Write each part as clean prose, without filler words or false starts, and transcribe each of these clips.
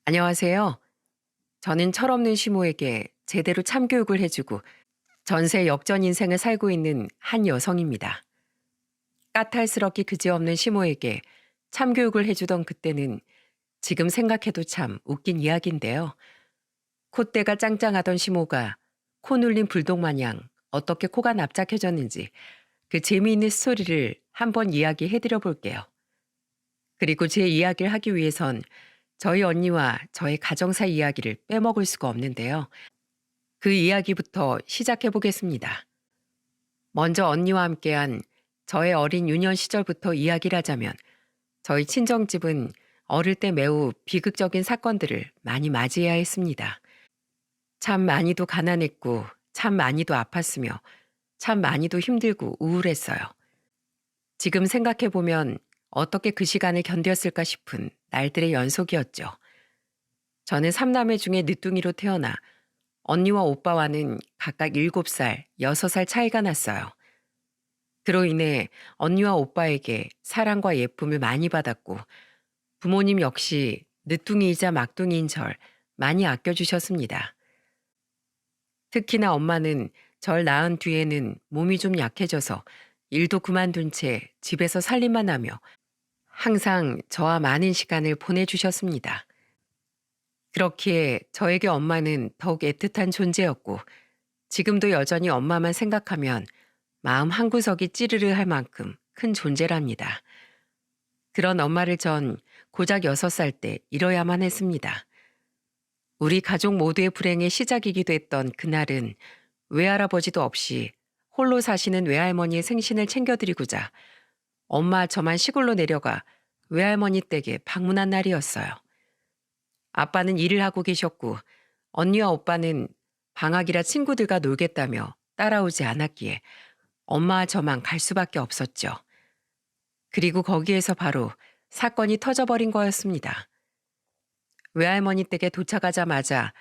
안녕하세요. 저는 철없는 시모에게 제대로 참교육을 해주고 전세 역전 인생을 살고 있는 한 여성입니다. 까탈스럽기 그지없는 시모에게 참교육을 해주던 그때는 지금 생각해도 참 웃긴 이야기인데요. 콧대가 짱짱하던 시모가 코 눌린 불독 마냥 어떻게 코가 납작해졌는지 그 재미있는 스토리를 한번 이야기해드려 볼게요. 그리고 제 이야기를 하기 위해선 저희 언니와 저의 가정사 이야기를 빼먹을 수가 없는데요. 그 이야기부터 시작해 보겠습니다. 먼저 언니와 함께한 저의 어린 유년 시절부터 이야기를 하자면 저희 친정집은 어릴 때 매우 비극적인 사건들을 많이 맞이해야 했습니다. 참 많이도 가난했고 참 많이도 아팠으며 참 많이도 힘들고 우울했어요. 지금 생각해 보면 어떻게 그 시간을 견뎠을까 싶은 날들의 연속이었죠. 저는 삼남매 중에 늦둥이로 태어나 언니와 오빠와는 각각 7살, 6살 차이가 났어요. 그로 인해 언니와 오빠에게 사랑과 예쁨을 많이 받았고 부모님 역시 늦둥이이자 막둥이인 절 많이 아껴주셨습니다. 특히나 엄마는 절 낳은 뒤에는 몸이 좀 약해져서 일도 그만둔 채 집에서 살림만 하며 항상 저와 많은 시간을 보내주셨습니다. 그렇기에 저에게 엄마는 더욱 애틋한 존재였고 지금도 여전히 엄마만 생각하면 마음 한구석이 찌르르 할 만큼 큰 존재랍니다. 그런 엄마를 전 고작 6살 때 잃어야만 했습니다. 우리 가족 모두의 불행의 시작이기도 했던 그날은 외할아버지도 없이 홀로 사시는 외할머니의 생신을 챙겨드리고자 엄마 저만 시골로 내려가 외할머니 댁에 방문한 날이었어요. 아빠는 일을 하고 계셨고 언니와 오빠는 방학이라 친구들과 놀겠다며 따라오지 않았기에 엄마와 저만 갈 수밖에 없었죠. 그리고 거기에서 바로 사건이 터져버린 거였습니다. 외할머니 댁에 도착하자마자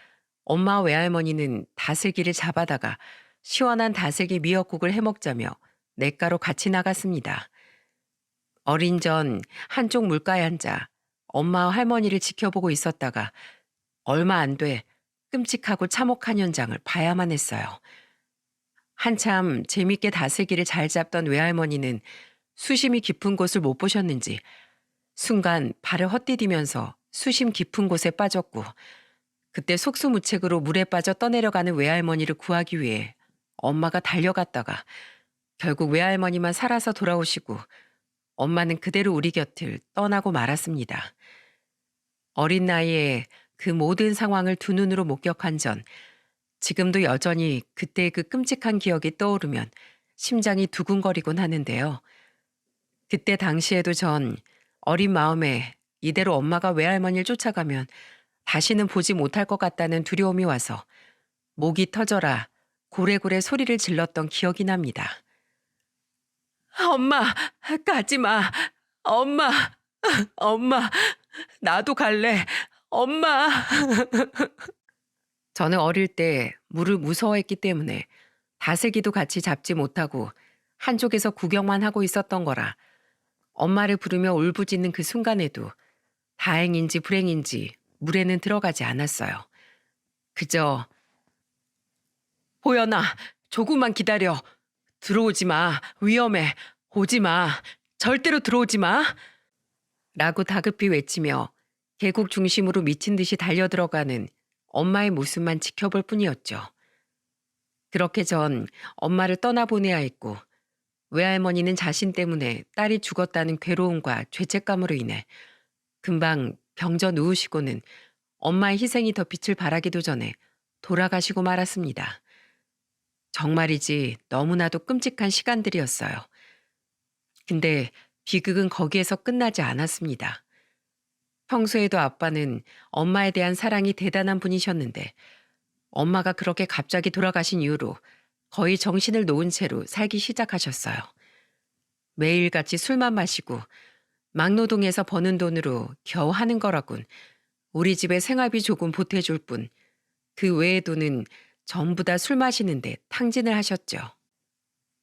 엄마와 외할머니는 다슬기를 잡아다가 시원한 다슬기 미역국을 해먹자며 냇가로 같이 나갔습니다. 어린 전 한쪽 물가에 앉아 엄마와 할머니를 지켜보고 있었다가 얼마 안 돼 끔찍하고 참혹한 현장을 봐야만 했어요. 한참 재밌게 다슬기를 잘 잡던 외할머니는 수심이 깊은 곳을 못 보셨는지 순간 발을 헛디디면서 수심 깊은 곳에 빠졌고 그때 속수무책으로 물에 빠져 떠내려가는 외할머니를 구하기 위해 엄마가 달려갔다가 결국 외할머니만 살아서 돌아오시고 엄마는 그대로 우리 곁을 떠나고 말았습니다. 어린 나이에 그 모든 상황을 두 눈으로 목격한 전 지금도 여전히 그때의 그 끔찍한 기억이 떠오르면 심장이 두근거리곤 하는데요. 그때 당시에도 전 어린 마음에 이대로 엄마가 외할머니를 쫓아가면 다시는 보지 못할 것 같다는 두려움이 와서 목이 터져라 고래고래 소리를 질렀던 기억이 납니다. 엄마, 가지 마. 엄마, 엄마, 나도 갈래. 엄마. 저는 어릴 때 물을 무서워했기 때문에 다슬기도 같이 잡지 못하고 한쪽에서 구경만 하고 있었던 거라 엄마를 부르며 울부짖는 그 순간에도 다행인지 불행인지 물에는 들어가지 않았어요. 그저 보연아, 조금만 기다려. 들어오지 마. 위험해. 오지 마. 절대로 들어오지 마. 라고 다급히 외치며 계곡 중심으로 미친 듯이 달려들어가는 엄마의 모습만 지켜볼 뿐이었죠. 그렇게 전 엄마를 떠나보내야 했고 외할머니는 자신 때문에 딸이 죽었다는 괴로움과 죄책감으로 인해 금방 병져 누우시고는 엄마의 희생이 더 빛을 발하기도 전에 돌아가시고 말았습니다. 정말이지 너무나도 끔찍한 시간들이었어요. 근데 비극은 거기에서 끝나지 않았습니다. 평소에도 아빠는 엄마에 대한 사랑이 대단한 분이셨는데 엄마가 그렇게 갑자기 돌아가신 이후로 거의 정신을 놓은 채로 살기 시작하셨어요. 매일같이 술만 마시고 막노동해서 버는 돈으로 겨우 하는 거라곤 우리 집에 생활비 조금 보태줄 뿐 그 외의 돈은 전부 다 술 마시는데 탕진을 하셨죠.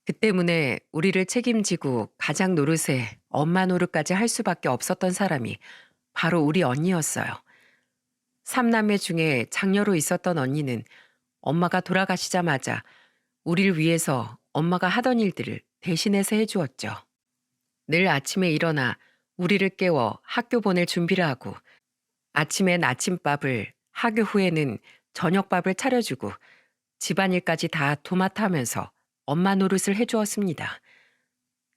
그 때문에 우리를 책임지고 가장 노릇에 엄마 노릇까지 할 수밖에 없었던 사람이 바로 우리 언니였어요. 삼남매 중에 장녀로 있었던 언니는 엄마가 돌아가시자마자 우리를 위해서 엄마가 하던 일들을 대신해서 해주었죠. 늘 아침에 일어나 우리를 깨워 학교 보낼 준비를 하고 아침엔 아침밥을, 학교 후에는 저녁밥을 차려주고 집안일까지 다 도맡아 하면서 엄마 노릇을 해주었습니다.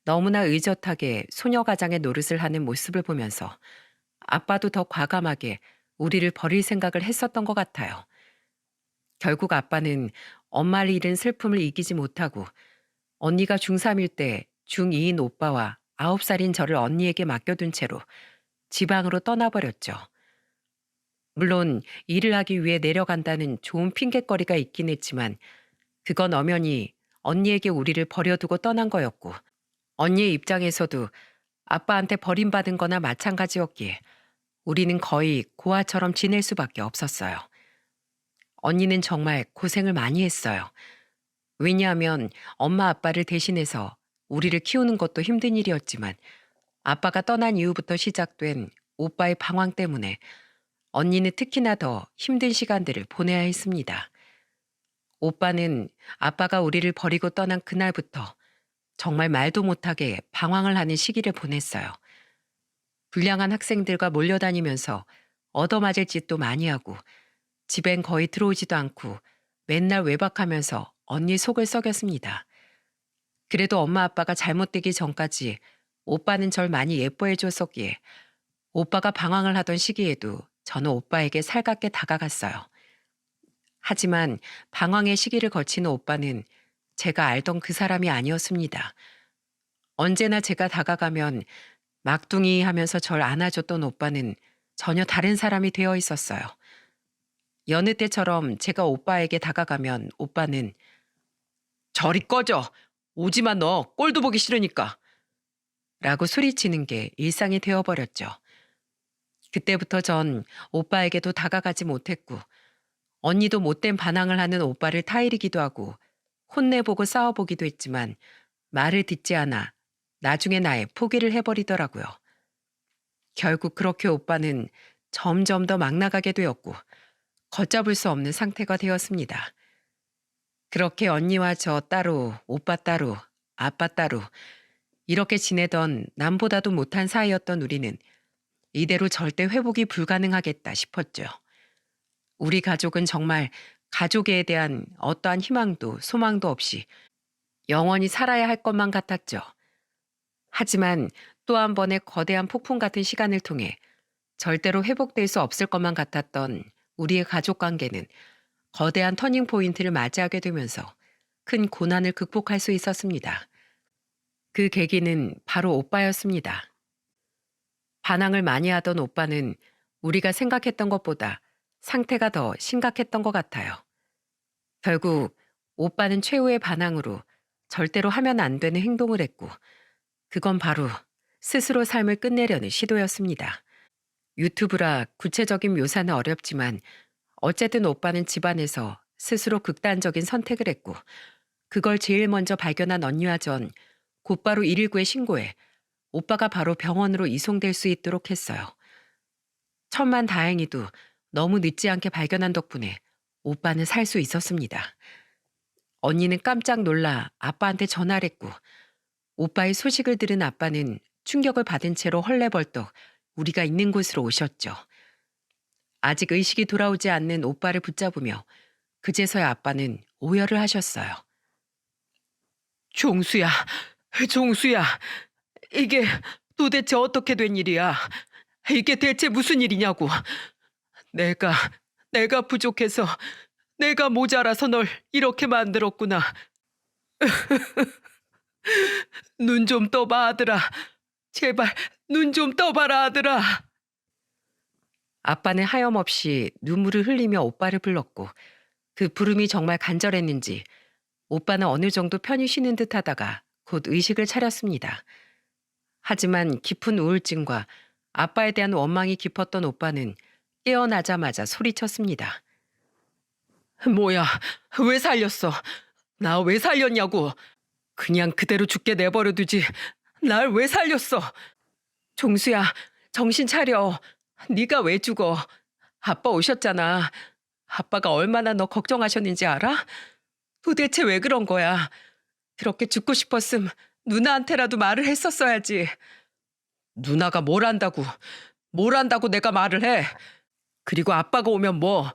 너무나 의젓하게 소녀가장의 노릇을 하는 모습을 보면서 아빠도 더 과감하게 우리를 버릴 생각을 했었던 것 같아요. 결국 아빠는 엄마를 잃은 슬픔을 이기지 못하고 언니가 중3일 때 중2인 오빠와 9살인 저를 언니에게 맡겨둔 채로 지방으로 떠나버렸죠. 물론 일을 하기 위해 내려간다는 좋은 핑곗거리가 있긴 했지만 그건 엄연히 언니에게 우리를 버려두고 떠난 거였고 언니의 입장에서도 아빠한테 버림받은 거나 마찬가지였기에 우리는 거의 고아처럼 지낼 수밖에 없었어요. 언니는 정말 고생을 많이 했어요. 왜냐하면 엄마 아빠를 대신해서 우리를 키우는 것도 힘든 일이었지만 아빠가 떠난 이후부터 시작된 오빠의 방황 때문에 언니는 특히나 더 힘든 시간들을 보내야 했습니다. 오빠는 아빠가 우리를 버리고 떠난 그날부터 정말 말도 못하게 방황을 하는 시기를 보냈어요. 불량한 학생들과 몰려다니면서 얻어맞을 짓도 많이 하고 집엔 거의 들어오지도 않고 맨날 외박하면서 언니 속을 썩였습니다. 그래도 엄마 아빠가 잘못되기 전까지 오빠는 절 많이 예뻐해 줬었기에 오빠가 방황을 하던 시기에도 저는 오빠에게 살갑게 다가갔어요. 하지만 방황의 시기를 거치는 오빠는 제가 알던 그 사람이 아니었습니다. 언제나 제가 다가가면 막둥이 하면서 절 안아줬던 오빠는 전혀 다른 사람이 되어 있었어요. 여느 때처럼 제가 오빠에게 다가가면 오빠는 저리 꺼져! 오지마 너! 꼴도 보기 싫으니까! 라고 소리치는 게 일상이 되어버렸죠. 그때부터 전 오빠에게도 다가가지 못했고 언니도 못된 반항을 하는 오빠를 타이르기도 하고 혼내보고 싸워보기도 했지만 말을 듣지 않아 나중에 나에 포기를 해버리더라고요. 결국 그렇게 오빠는 점점 더 막 나가게 되었고 걷잡을 수 없는 상태가 되었습니다. 그렇게 언니와 저 따로, 오빠 따로, 아빠 따로 이렇게 지내던 남보다도 못한 사이였던 우리는 이대로 절대 회복이 불가능하겠다 싶었죠. 우리 가족은 정말 가족에 대한 어떠한 희망도 소망도 없이 영원히 살아야 할 것만 같았죠. 하지만 또 한 번의 거대한 폭풍 같은 시간을 통해 절대로 회복될 수 없을 것만 같았던 우리의 가족 관계는 거대한 터닝 포인트를 맞이하게 되면서 큰 고난을 극복할 수 있었습니다. 그 계기는 바로 오빠였습니다. 반항을 많이 하던 오빠는 우리가 생각했던 것보다 상태가 더 심각했던 것 같아요. 결국 오빠는 최후의 반항으로 절대로 하면 안 되는 행동을 했고 그건 바로 스스로 삶을 끝내려는 시도였습니다. 유튜브라 구체적인 묘사는 어렵지만 어쨌든 오빠는 집안에서 스스로 극단적인 선택을 했고 그걸 제일 먼저 발견한 언니와 전 곧바로 119에 신고해 오빠가 바로 병원으로 이송될 수 있도록 했어요. 천만 다행히도 너무 늦지 않게 발견한 덕분에 오빠는 살 수 있었습니다. 언니는 깜짝 놀라 아빠한테 전화를 했고 오빠의 소식을 들은 아빠는 충격을 받은 채로 헐레벌떡 우리가 있는 곳으로 오셨죠. 아직 의식이 돌아오지 않는 오빠를 붙잡으며 그제서야 아빠는 오열을 하셨어요. 종수야, 종수야, 이게 도대체 어떻게 된 일이야? 이게 대체 무슨 일이냐고. 내가 부족해서, 내가 모자라서 널 이렇게 만들었구나. 눈 좀 떠봐, 아들아. 제발 눈 좀 떠봐라, 아들아. 아빠는 하염없이 눈물을 흘리며 오빠를 불렀고 그 부름이 정말 간절했는지 오빠는 어느 정도 편히 쉬는 듯 하다가 곧 의식을 차렸습니다. 하지만 깊은 우울증과 아빠에 대한 원망이 깊었던 오빠는 깨어나자마자 소리쳤습니다. 뭐야, 왜 살렸어? 나 왜 살렸냐고. 그냥 그대로 죽게 내버려 두지. 날 왜 살렸어? 종수야, 정신 차려. 네가 왜 죽어? 아빠 오셨잖아. 아빠가 얼마나 너 걱정하셨는지 알아? 도대체 왜 그런 거야? 그렇게 죽고 싶었음 누나한테라도 말을 했었어야지. 누나가 뭘 안다고 내가 말을 해. 그리고 아빠가 오면 뭐,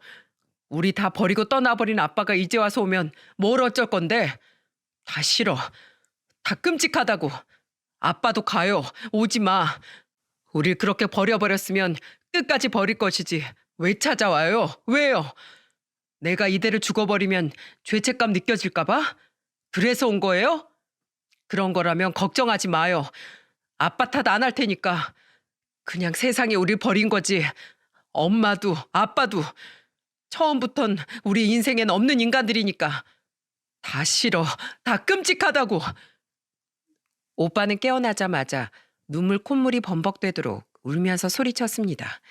우리 다 버리고 떠나버린 아빠가 이제 와서 오면 뭘 어쩔 건데. 다 싫어. 다 끔찍하다고. 아빠도 가요. 오지 마. 우릴 그렇게 버려버렸으면 끝까지 버릴 것이지. 왜 찾아와요? 왜요? 내가 이대로 죽어버리면 죄책감 느껴질까 봐? 그래서 온 거예요? 그런 거라면 걱정하지 마요. 아빠 탓 안 할 테니까. 그냥 세상에 우릴 버린 거지. 엄마도 아빠도 처음부턴 우리 인생엔 없는 인간들이니까. 다 싫어. 다 끔찍하다고. 오빠는 깨어나자마자 눈물 콧물이 범벅되도록 울면서 소리쳤습니다.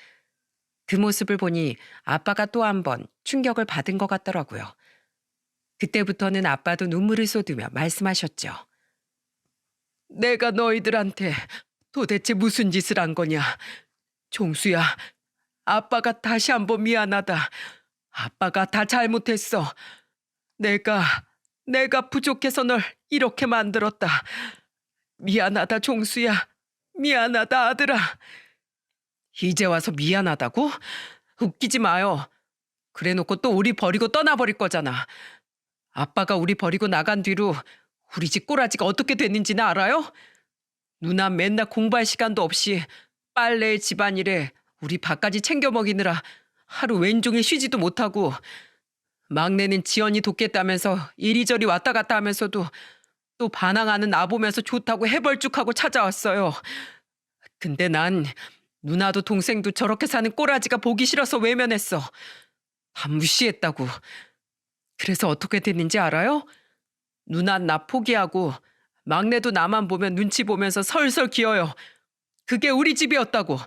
그 모습을 보니 아빠가 또 한 번 충격을 받은 것 같더라고요. 그때부터는 아빠도 눈물을 쏟으며 말씀하셨죠. 내가 너희들한테 도대체 무슨 짓을 한 거냐. 종수야, 아빠가 다시 한번 미안하다. 아빠가 다 잘못했어. 내가 부족해서 널 이렇게 만들었다. 미안하다, 종수야. 미안하다, 아들아. 이제 와서 미안하다고? 웃기지 마요. 그래놓고 또 우리 버리고 떠나버릴 거잖아. 아빠가 우리 버리고 나간 뒤로 우리 집 꼬라지가 어떻게 됐는지는 알아요? 누나 맨날 공부할 시간도 없이 빨래, 집안일에 우리 밥까지 챙겨 먹이느라 하루 왼종일 쉬지도 못하고, 막내는 지연이 돕겠다면서 이리저리 왔다 갔다 하면서도 또 반항하는 나 보면서 좋다고 해벌쭉하고 찾아왔어요. 근데 난 누나도 동생도 저렇게 사는 꼬라지가 보기 싫어서 외면했어. 다 무시했다고. 그래서 어떻게 됐는지 알아요? 누난 나 포기하고 막내도 나만 보면 눈치 보면서 설설 기어요. 그게 우리 집이었다고.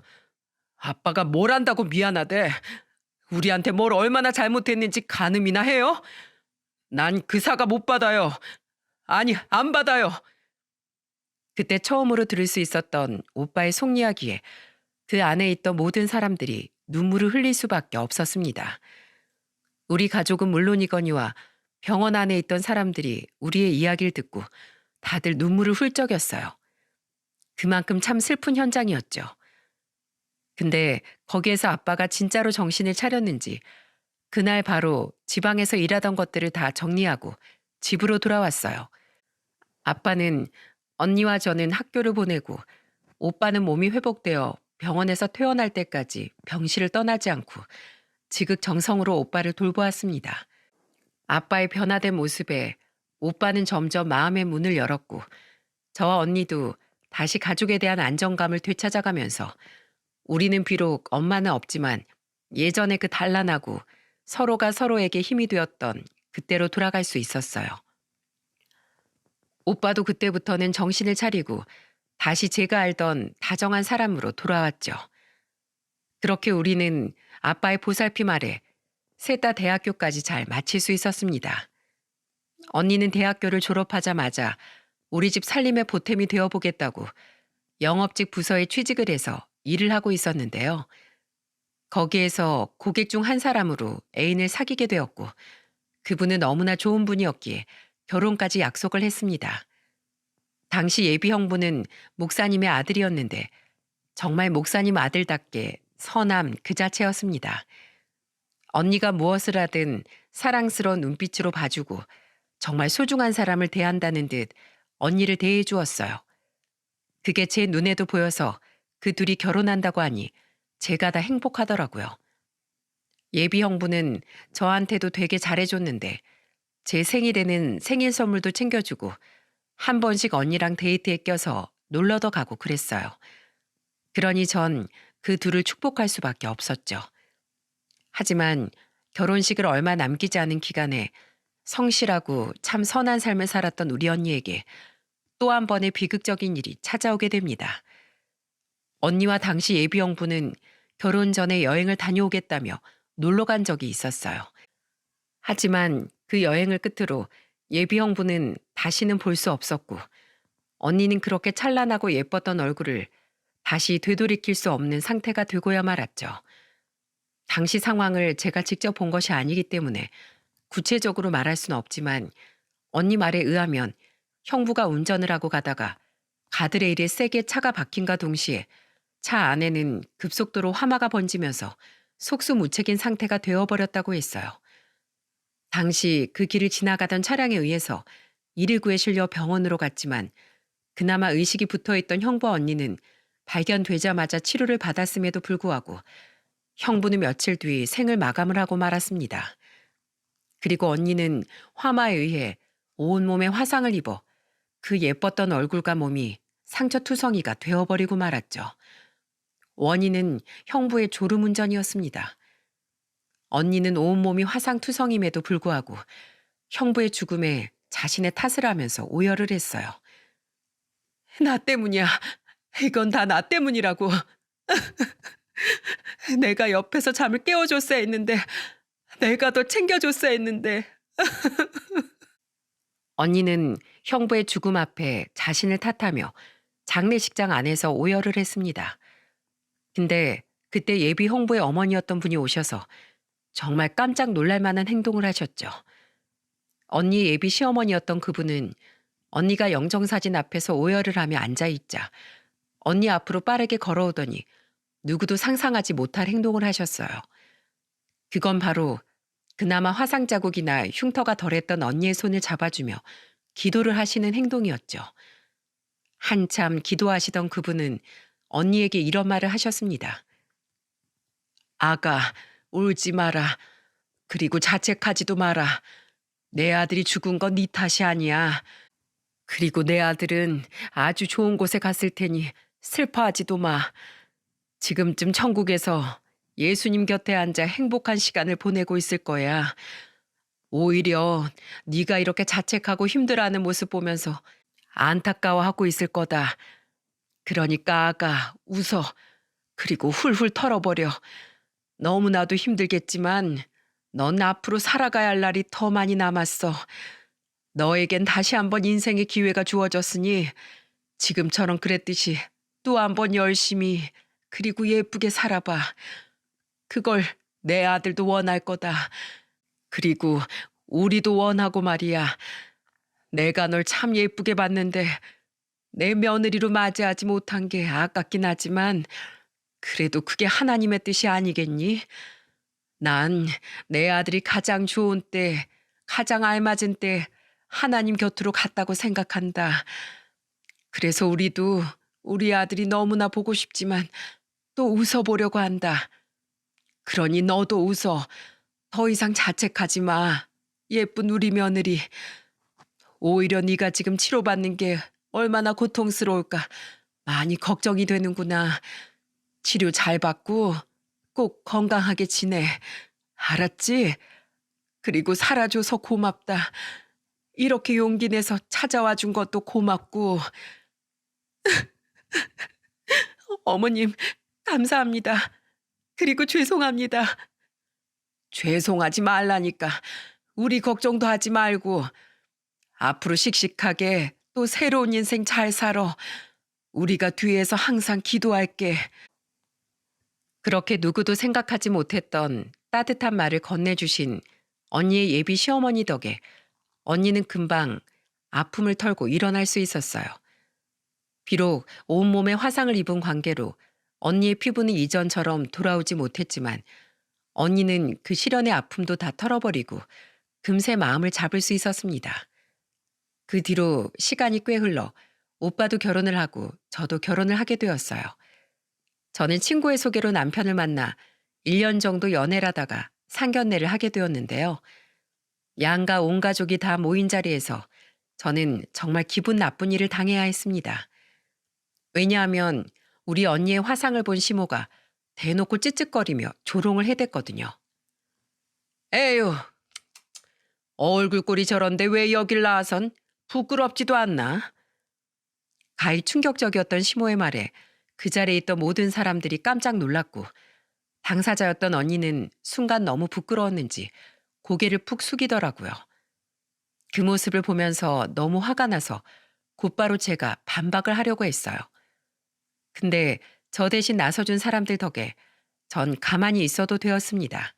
아빠가 뭘 안다고 미안하대. 우리한테 뭘 얼마나 잘못했는지 가늠이나 해요? 난 그 사과 못 받아요. 아니, 안 받아요. 그때 처음으로 들을 수 있었던 오빠의 속 이야기에 그 안에 있던 모든 사람들이 눈물을 흘릴 수밖에 없었습니다. 우리 가족은 물론이거니와 병원 안에 있던 사람들이 우리의 이야기를 듣고 다들 눈물을 훌쩍였어요. 그만큼 참 슬픈 현장이었죠. 근데 거기에서 아빠가 진짜로 정신을 차렸는지 그날 바로 지방에서 일하던 것들을 다 정리하고 집으로 돌아왔어요. 아빠는 언니와 저는 학교를 보내고 오빠는 몸이 회복되어 병원에서 퇴원할 때까지 병실을 떠나지 않고 지극정성으로 오빠를 돌보았습니다. 아빠의 변화된 모습에 오빠는 점점 마음의 문을 열었고 저와 언니도 다시 가족에 대한 안정감을 되찾아가면서 우리는 비록 엄마는 없지만 예전에 그 단란하고 서로가 서로에게 힘이 되었던 그때로 돌아갈 수 있었어요. 오빠도 그때부터는 정신을 차리고 다시 제가 알던 다정한 사람으로 돌아왔죠. 그렇게 우리는 아빠의 보살핌 아래 셋 다 대학교까지 잘 마칠 수 있었습니다. 언니는 대학교를 졸업하자마자 우리 집 살림의 보탬이 되어보겠다고 영업직 부서에 취직을 해서 일을 하고 있었는데요. 거기에서 고객 중 한 사람으로 애인을 사귀게 되었고 그분은 너무나 좋은 분이었기에 결혼까지 약속을 했습니다. 당시 예비 형부는 목사님의 아들이었는데 정말 목사님 아들답게 선함 그 자체였습니다. 언니가 무엇을 하든 사랑스러운 눈빛으로 봐주고 정말 소중한 사람을 대한다는 듯 언니를 대해 주었어요. 그게 제 눈에도 보여서 그 둘이 결혼한다고 하니 제가 다 행복하더라고요. 예비 형부는 저한테도 되게 잘해줬는데 제 생일에는 생일 선물도 챙겨주고 한 번씩 언니랑 데이트에 껴서 놀러도 가고 그랬어요. 그러니 전 그 둘을 축복할 수밖에 없었죠. 하지만 결혼식을 얼마 남기지 않은 기간에 성실하고 참 선한 삶을 살았던 우리 언니에게 또 한 번의 비극적인 일이 찾아오게 됩니다. 언니와 당시 예비 형부는 결혼 전에 여행을 다녀오겠다며 놀러 간 적이 있었어요. 하지만 그 여행을 끝으로 예비 형부는 다시는 볼 수 없었고 언니는 그렇게 찬란하고 예뻤던 얼굴을 다시 되돌이킬 수 없는 상태가 되고야 말았죠. 당시 상황을 제가 직접 본 것이 아니기 때문에 구체적으로 말할 수는 없지만 언니 말에 의하면 형부가 운전을 하고 가다가 가드레일에 세게 차가 박힌과 동시에 차 안에는 급속도로 화마가 번지면서 속수무책인 상태가 되어버렸다고 했어요. 당시 그 길을 지나가던 차량에 의해서 119에 실려 병원으로 갔지만 그나마 의식이 붙어있던 형부와 언니는 발견되자마자 치료를 받았음에도 불구하고 형부는 며칠 뒤 생을 마감을 하고 말았습니다. 그리고 언니는 화마에 의해 온몸에 화상을 입어 그 예뻤던 얼굴과 몸이 상처투성이가 되어버리고 말았죠. 원인은 형부의 졸음운전이었습니다. 언니는 온몸이 화상투성임에도 불구하고 형부의 죽음에 자신의 탓을 하면서 오열을 했어요. 나 때문이야. 이건 다 나 때문이라고. 내가 옆에서 잠을 깨워줬어야 했는데, 내가 더 챙겨줬어야 했는데. 언니는 형부의 죽음 앞에 자신을 탓하며 장례식장 안에서 오열을 했습니다. 근데 그때 예비 형부의 어머니였던 분이 오셔서 정말 깜짝 놀랄 만한 행동을 하셨죠. 언니 예비 시어머니였던 그분은 언니가 영정사진 앞에서 오열을 하며 앉아있자 언니 앞으로 빠르게 걸어오더니 누구도 상상하지 못할 행동을 하셨어요. 그건 바로 그나마 화상 자국이나 흉터가 덜했던 언니의 손을 잡아주며 기도를 하시는 행동이었죠. 한참 기도하시던 그분은 언니에게 이런 말을 하셨습니다. 아가, 울지 마라. 그리고 자책하지도 마라. 내 아들이 죽은 건 네 탓이 아니야. 그리고 내 아들은 아주 좋은 곳에 갔을 테니 슬퍼하지도 마. 지금쯤 천국에서 예수님 곁에 앉아 행복한 시간을 보내고 있을 거야. 오히려 네가 이렇게 자책하고 힘들어하는 모습 보면서 안타까워하고 있을 거다. 그러니까 아가 웃어. 그리고 훌훌 털어버려. 너무나도 힘들겠지만 넌 앞으로 살아가야 할 날이 더 많이 남았어. 너에겐 다시 한번 인생의 기회가 주어졌으니 지금처럼 그랬듯이 또 한번 열심히 그리고 예쁘게 살아봐. 그걸 내 아들도 원할 거다. 그리고 우리도 원하고 말이야. 내가 널 참 예쁘게 봤는데 내 며느리로 맞이하지 못한 게 아깝긴 하지만 그래도 그게 하나님의 뜻이 아니겠니? 난 내 아들이 가장 좋은 때, 가장 알맞은 때 하나님 곁으로 갔다고 생각한다. 그래서 우리도 우리 아들이 너무나 보고 싶지만 또 웃어보려고 한다. 그러니 너도 웃어. 더 이상 자책하지 마. 예쁜 우리 며느리. 오히려 네가 지금 치료받는 게 얼마나 고통스러울까 많이 걱정이 되는구나. 치료 잘 받고 꼭 건강하게 지내. 알았지? 그리고 살아줘서 고맙다. 이렇게 용기 내서 찾아와 준 것도 고맙고. 어머님, 감사합니다. 그리고 죄송합니다. 죄송하지 말라니까. 우리 걱정도 하지 말고 앞으로 씩씩하게 또 새로운 인생 잘 살아. 우리가 뒤에서 항상 기도할게. 그렇게 누구도 생각하지 못했던 따뜻한 말을 건네주신 언니의 예비 시어머니 덕에 언니는 금방 아픔을 털고 일어날 수 있었어요. 비록 온몸에 화상을 입은 관계로 언니의 피부는 이전처럼 돌아오지 못했지만 언니는 그 시련의 아픔도 다 털어버리고 금세 마음을 잡을 수 있었습니다. 그 뒤로 시간이 꽤 흘러 오빠도 결혼을 하고 저도 결혼을 하게 되었어요. 저는 친구의 소개로 남편을 만나 1년 정도 연애를 하다가 상견례를 하게 되었는데요. 양가 온 가족이 다 모인 자리에서 저는 정말 기분 나쁜 일을 당해야 했습니다. 왜냐하면 우리 언니의 화상을 본 시모가 대놓고 찌찌거리며 조롱을 해댔거든요. 에휴, 얼굴 꼴이 저런데 왜 여길 나와선 부끄럽지도 않나? 가히 충격적이었던 시모의 말에 그 자리에 있던 모든 사람들이 깜짝 놀랐고 당사자였던 언니는 순간 너무 부끄러웠는지 고개를 푹 숙이더라고요. 그 모습을 보면서 너무 화가 나서 곧바로 제가 반박을 하려고 했어요. 근데 저 대신 나서준 사람들 덕에 전 가만히 있어도 되었습니다.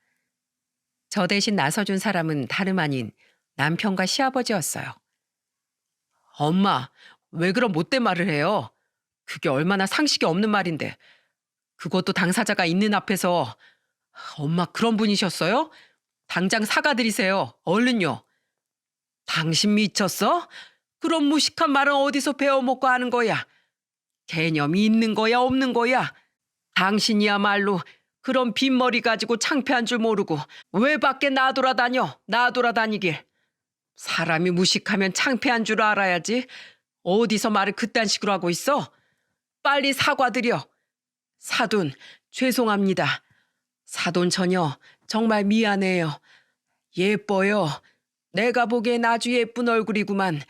저 대신 나서준 사람은 다름 아닌 남편과 시아버지였어요. 엄마, 왜 그런 못된 말을 해요? 그게 얼마나 상식이 없는 말인데. 그것도 당사자가 있는 앞에서. 엄마 그런 분이셨어요? 당장 사과드리세요. 얼른요. 당신 미쳤어? 그런 무식한 말은 어디서 배워먹고 하는 거야? 개념이 있는 거야, 없는 거야? 당신이야말로 그런 빈머리 가지고 창피한 줄 모르고 왜 밖에 나돌아다니길. 사람이 무식하면 창피한 줄 알아야지. 어디서 말을 그딴 식으로 하고 있어? 빨리 사과드려. 사돈, 죄송합니다. 사돈 처녀, 정말 미안해요. 예뻐요. 내가 보기엔 아주 예쁜 얼굴이구만.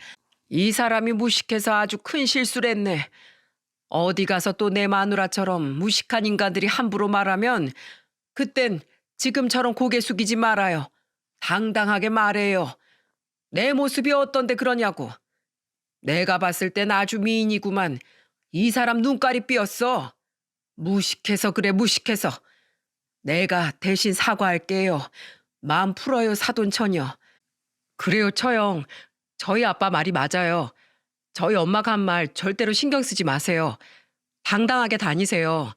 이 사람이 무식해서 아주 큰 실수를 했네. 어디 가서 또 내 마누라처럼 무식한 인간들이 함부로 말하면 그땐 지금처럼 고개 숙이지 말아요. 당당하게 말해요. 내 모습이 어떤데 그러냐고. 내가 봤을 땐 아주 미인이구만. 이 사람 눈깔이 삐었어. 무식해서 그래, 무식해서. 내가 대신 사과할게요. 마음 풀어요, 사돈 처녀. 그래요, 처형. 저희 아빠 말이 맞아요. 저희 엄마가 한 말 절대로 신경 쓰지 마세요. 당당하게 다니세요.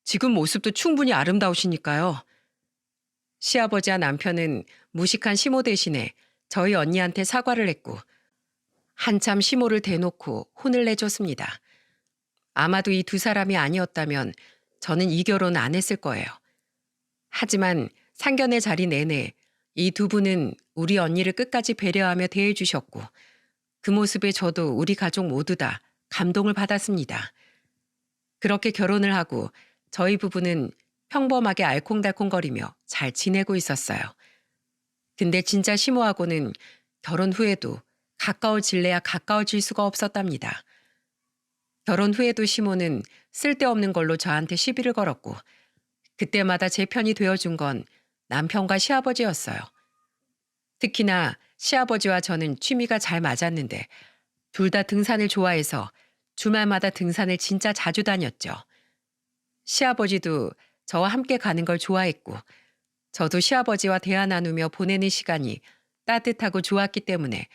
지금 모습도 충분히 아름다우시니까요. 시아버지와 남편은 무식한 시모 대신에 저희 언니한테 사과를 했고 한참 시모를 대놓고 혼을 내줬습니다. 아마도 이 두 사람이 아니었다면 저는 이 결혼 안 했을 거예요. 하지만 상견례 자리 내내 이 두 분은 우리 언니를 끝까지 배려하며 대해주셨고 그 모습에 저도 우리 가족 모두 다 감동을 받았습니다. 그렇게 결혼을 하고 저희 부부는 평범하게 알콩달콩거리며 잘 지내고 있었어요. 근데 진짜 시모하고는 결혼 후에도 가까워질래야 가까워질 수가 없었답니다. 결혼 후에도 시모는 쓸데없는 걸로 저한테 시비를 걸었고 그때마다 제 편이 되어준 건 남편과 시아버지였어요. 특히나 시아버지와 저는 취미가 잘 맞았는데 둘 다 등산을 좋아해서 주말마다 등산을 진짜 자주 다녔죠. 시아버지도 저와 함께 가는 걸 좋아했고 저도 시아버지와 대화 나누며 보내는 시간이 따뜻하고 좋았기 때문에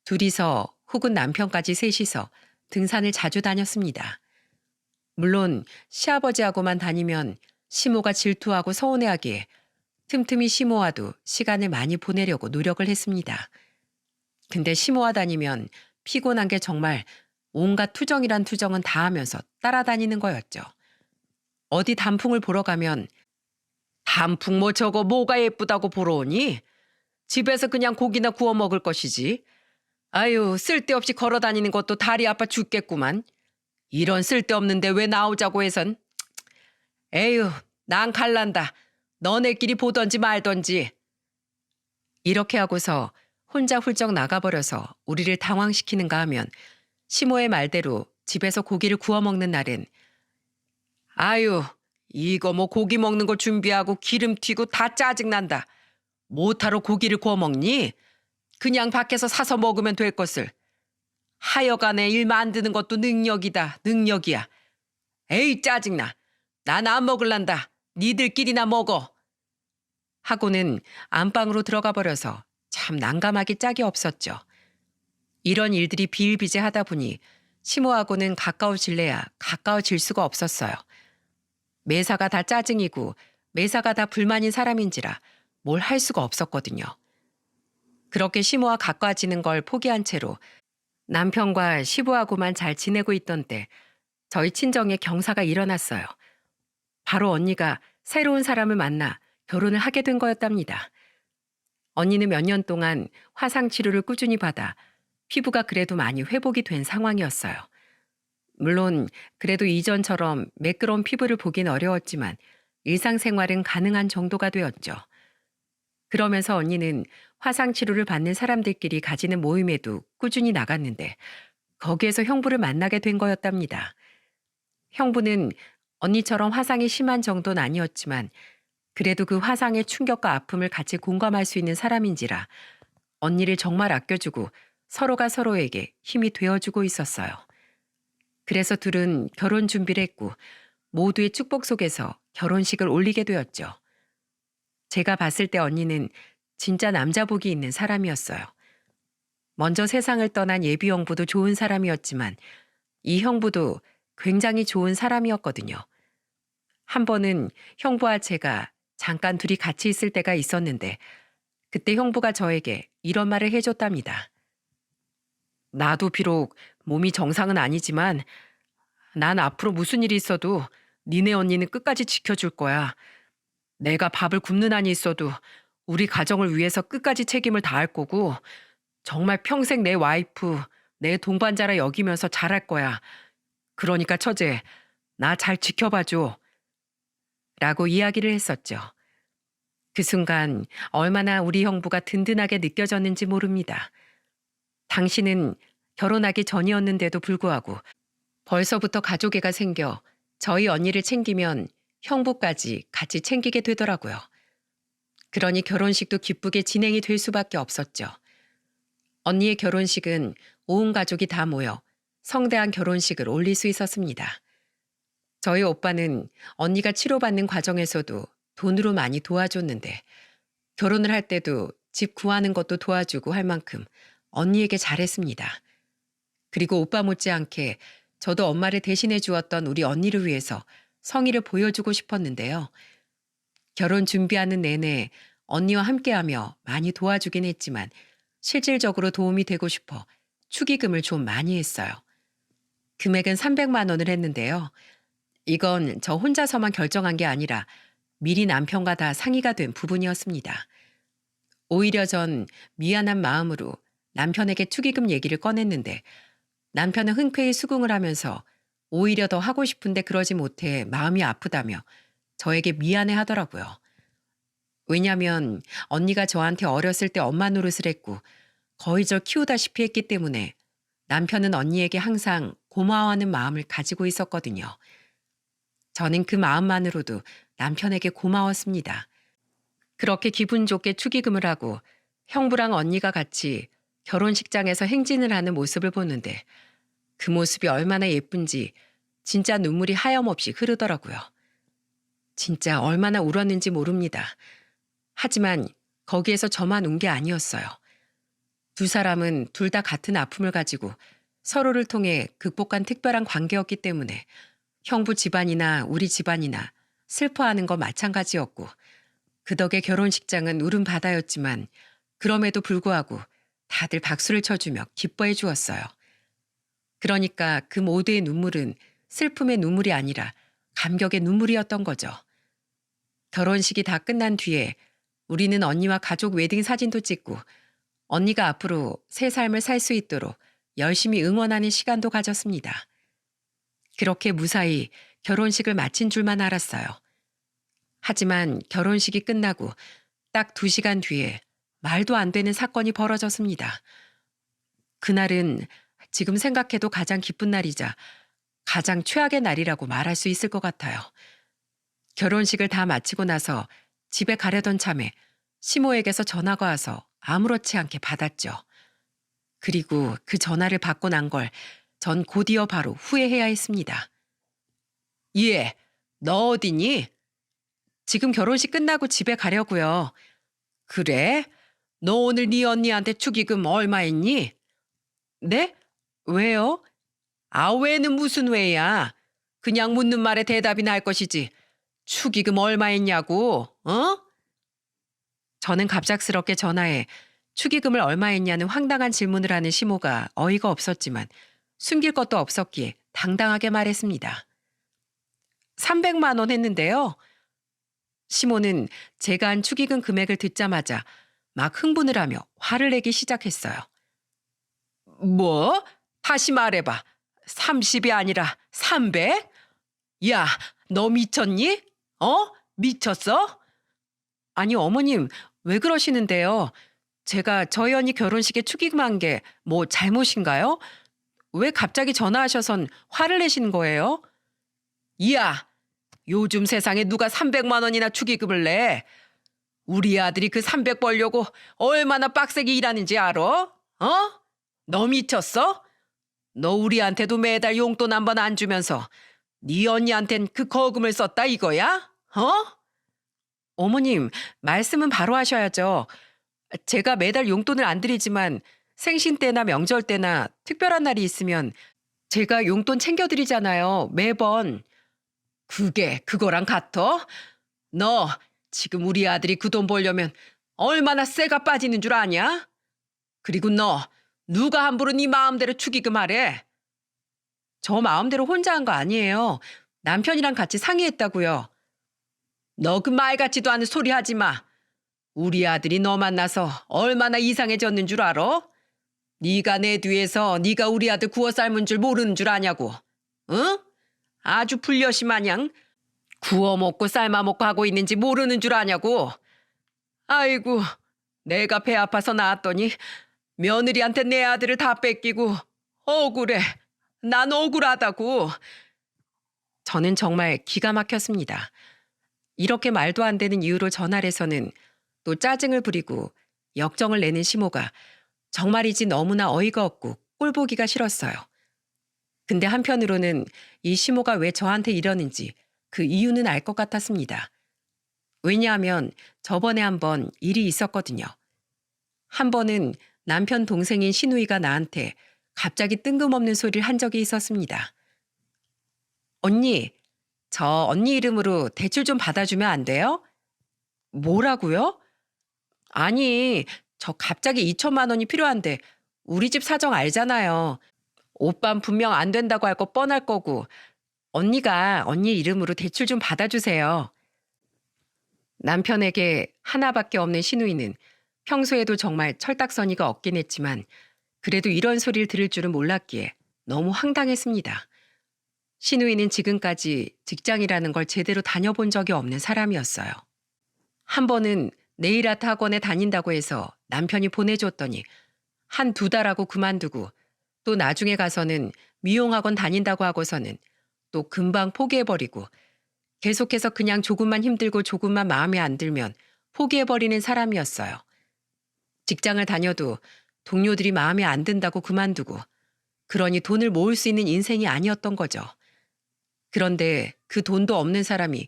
둘이서 혹은 남편까지 셋이서 등산을 자주 다녔습니다. 물론 시아버지하고만 다니면 시모가 질투하고 서운해하기에 틈틈이 시모와도 시간을 많이 보내려고 노력을 했습니다. 근데 시모와 다니면 피곤한 게 정말 온갖 투정이란 투정은 다 하면서 따라다니는 거였죠. 어디 단풍을 보러 가면 단풍 뭐 저거 뭐가 예쁘다고 보러 오니? 집에서 그냥 고기나 구워 먹을 것이지. 아유, 쓸데없이 걸어 다니는 것도 다리 아파 죽겠구만. 이런 쓸데없는데 왜 나오자고 해선. 에휴, 난 갈란다. 너네끼리 보던지 말던지. 이렇게 하고서 혼자 훌쩍 나가버려서 우리를 당황시키는가 하면 시모의 말대로 집에서 고기를 구워 먹는 날엔 아유, 이거 뭐 고기 먹는 거 준비하고 기름 튀고 다 짜증난다. 못하러 고기를 구워 먹니? 그냥 밖에서 사서 먹으면 될 것을. 하여간에 일 만드는 것도 능력이다, 능력이야. 에이, 짜증나. 난 안 먹을란다. 니들끼리나 먹어. 하고는 안방으로 들어가 버려서 참 난감하기 짝이 없었죠. 이런 일들이 비일비재하다 보니 시모하고는 가까워질래야 가까워질 수가 없었어요. 매사가 다 짜증이고 매사가 다 불만인 사람인지라 뭘 할 수가 없었거든요. 그렇게 시모와 가까워지는 걸 포기한 채로 남편과 시부하고만 잘 지내고 있던 때 저희 친정에 경사가 일어났어요. 바로 언니가 새로운 사람을 만나 결혼을 하게 된 거였답니다. 언니는 몇 년 동안 화상 치료를 꾸준히 받아 피부가 그래도 많이 회복이 된 상황이었어요. 물론 그래도 이전처럼 매끄러운 피부를 보긴 어려웠지만 일상생활은 가능한 정도가 되었죠. 그러면서 언니는 화상 치료를 받는 사람들끼리 가지는 모임에도 꾸준히 나갔는데 거기에서 형부를 만나게 된 거였답니다. 형부는 언니처럼 화상이 심한 정도는 아니었지만 그래도 그 화상의 충격과 아픔을 같이 공감할 수 있는 사람인지라 언니를 정말 아껴주고 서로가 서로에게 힘이 되어주고 있었어요. 그래서 둘은 결혼 준비를 했고 모두의 축복 속에서 결혼식을 올리게 되었죠. 제가 봤을 때 언니는 진짜 남자복이 있는 사람이었어요. 먼저 세상을 떠난 예비 형부도 좋은 사람이었지만 이 형부도 굉장히 좋은 사람이었거든요. 한 번은 형부와 제가 잠깐 둘이 같이 있을 때가 있었는데 그때 형부가 저에게 이런 말을 해줬답니다. 나도 비록 몸이 정상은 아니지만 난 앞으로 무슨 일이 있어도 니네 언니는 끝까지 지켜줄 거야. 내가 밥을 굽는 한이 있어도 우리 가정을 위해서 끝까지 책임을 다할 거고 정말 평생 내 와이프, 내 동반자라 여기면서 잘할 거야. 그러니까 처제, 나 잘 지켜봐줘. 라고 이야기를 했었죠. 그 순간 얼마나 우리 형부가 든든하게 느껴졌는지 모릅니다. 당신은 결혼하기 전이었는데도 불구하고 벌써부터 가족애가 생겨 저희 언니를 챙기면 형부까지 같이 챙기게 되더라고요. 그러니 결혼식도 기쁘게 진행이 될 수밖에 없었죠. 언니의 결혼식은 온 가족이 다 모여 성대한 결혼식을 올릴 수 있었습니다. 저희 오빠는 언니가 치료받는 과정에서도 돈으로 많이 도와줬는데 결혼을 할 때도 집 구하는 것도 도와주고 할 만큼 언니에게 잘했습니다. 그리고 오빠 못지않게 저도 엄마를 대신해 주었던 우리 언니를 위해서 성의를 보여주고 싶었는데요. 결혼 준비하는 내내 언니와 함께하며 많이 도와주긴 했지만 실질적으로 도움이 되고 싶어 축의금을 좀 많이 했어요. 금액은 300만 원을 했는데요. 이건 저 혼자서만 결정한 게 아니라 미리 남편과 다 상의가 된 부분이었습니다. 오히려 전 미안한 마음으로 남편에게 축의금 얘기를 꺼냈는데 남편은 흔쾌히 수긍을 하면서 오히려 더 하고 싶은데 그러지 못해 마음이 아프다며 저에게 미안해 하더라고요. 왜냐면 언니가 저한테 어렸을 때 엄마 노릇을 했고 거의 절 키우다시피 했기 때문에 남편은 언니에게 항상 고마워하는 마음을 가지고 있었거든요. 저는 그 마음만으로도 남편에게 고마웠습니다. 그렇게 기분 좋게 축의금을 하고 형부랑 언니가 같이 결혼식장에서 행진을 하는 모습을 보는데 그 모습이 얼마나 예쁜지 진짜 눈물이 하염없이 흐르더라고요. 진짜 얼마나 울었는지 모릅니다. 하지만 거기에서 저만 운 게 아니었어요. 두 사람은 둘 다 같은 아픔을 가지고 서로를 통해 극복한 특별한 관계였기 때문에 형부 집안이나 우리 집안이나 슬퍼하는 건 마찬가지였고 그 덕에 결혼식장은 울음 바다였지만 그럼에도 불구하고 다들 박수를 쳐주며 기뻐해 주었어요. 그러니까 그 모두의 눈물은 슬픔의 눈물이 아니라 감격의 눈물이었던 거죠. 결혼식이 다 끝난 뒤에 우리는 언니와 가족 웨딩 사진도 찍고 언니가 앞으로 새 삶을 살 수 있도록 열심히 응원하는 시간도 가졌습니다. 그렇게 무사히 결혼식을 마친 줄만 알았어요. 하지만 결혼식이 끝나고 딱 2시간 뒤에 말도 안 되는 사건이 벌어졌습니다. 그날은 지금 생각해도 가장 기쁜 날이자 가장 최악의 날이라고 말할 수 있을 것 같아요. 결혼식을 다 마치고 나서 집에 가려던 참에 시모에게서 전화가 와서 아무렇지 않게 받았죠. 그리고 그 전화를 받고 난 걸 전 곧이어 바로 후회해야 했습니다. 예, 너 어디니? 지금 결혼식 끝나고 집에 가려고요. 그래? 너 오늘 네 언니한테 축의금 얼마 했니? 네? 왜요? 아, 왜는 무슨 왜야? 그냥 묻는 말에 대답이나 할 것이지. 축의금 얼마 했냐고, 어? 저는 갑작스럽게 전화해 축의금을 얼마 했냐는 황당한 질문을 하는 시모가 어이가 없었지만 숨길 것도 없었기에 당당하게 말했습니다. 300만 원 했는데요. 시모는 제가 한 축의금 금액을 듣자마자 막 흥분을 하며 화를 내기 시작했어요. 뭐? 다시 말해봐. 30이 아니라 300? 야, 너 미쳤니? 미쳤어? 아니, 어머님, 왜 그러시는데요? 제가 저희 언니 결혼식에 축의금한 게 뭐 잘못인가요? 왜 갑자기 전화하셔선 화를 내시는 거예요? 야, 요즘 세상에 누가 300만 원이나 축의금을 내? 우리 아들이 그 300 벌려고 얼마나 빡세게 일하는지 알아? 너 미쳤어? 너 우리한테도 매달 용돈 한 번 안 주면서 네 언니한텐 그 거금을 썼다 이거야? 어? 어머님, 말씀은 바로 하셔야죠. 제가 매달 용돈을 안 드리지만 생신 때나 명절 때나 특별한 날이 있으면 제가 용돈 챙겨드리잖아요. 매번. 그게 그거랑 같어? 너 지금 우리 아들이 그 돈 벌려면 얼마나 쇠가 빠지는 줄 아냐? 그리고 너 누가 함부로 네 마음대로 축의금하래? 저 마음대로 혼자 한 거 아니에요. 남편이랑 같이 상의했다고요. 너 그 말 같지도 않은 소리 하지 마. 우리 아들이 너 만나서 얼마나 이상해졌는 줄 알아? 네가 내 뒤에서 네가 우리 아들 구워 삶은 줄 모르는 줄 아냐고. 응? 아주 불려시 마냥 구워 먹고 삶아 먹고 하고 있는지 모르는 줄 아냐고. 아이고, 내가 배 아파서 나왔더니 며느리한테 내 아들을 다 뺏기고 억울해. 난 억울하다고. 저는 정말 기가 막혔습니다. 이렇게 말도 안 되는 이유로 전화해서는 또 짜증을 부리고 역정을 내는 시모가 정말이지 너무나 어이가 없고 꼴보기가 싫었어요. 근데 한편으로는 이 시모가 왜 저한테 이러는지 그 이유는 알 것 같았습니다. 왜냐하면 저번에 한번 일이 있었거든요. 한 번은 남편 동생인 시누이가 나한테 갑자기 뜬금없는 소리를 한 적이 있었습니다. 언니, 저 언니 이름으로 대출 좀 받아주면 안 돼요? 뭐라고요? 아니, 저 갑자기 2천만 원이 필요한데 우리 집 사정 알잖아요. 오빤 분명 안 된다고 할 거 뻔할 거고 언니가 언니 이름으로 대출 좀 받아주세요. 남편에게 하나밖에 없는 시누이는 평소에도 정말 철딱서니가 없긴 했지만 그래도 이런 소리를 들을 줄은 몰랐기에 너무 황당했습니다. 시누이는 지금까지 직장이라는 걸 제대로 다녀본 적이 없는 사람이었어요. 한 번은 네일 아트 학원에 다닌다고 해서 남편이 보내줬더니 한 두 달하고 그만두고 또 나중에 가서는 미용학원 다닌다고 하고서는 또 금방 포기해버리고 계속해서 그냥 조금만 힘들고 조금만 마음에 안 들면 포기해버리는 사람이었어요. 직장을 다녀도 동료들이 마음에 안 든다고 그만두고 그러니 돈을 모을 수 있는 인생이 아니었던 거죠. 그런데 그 돈도 없는 사람이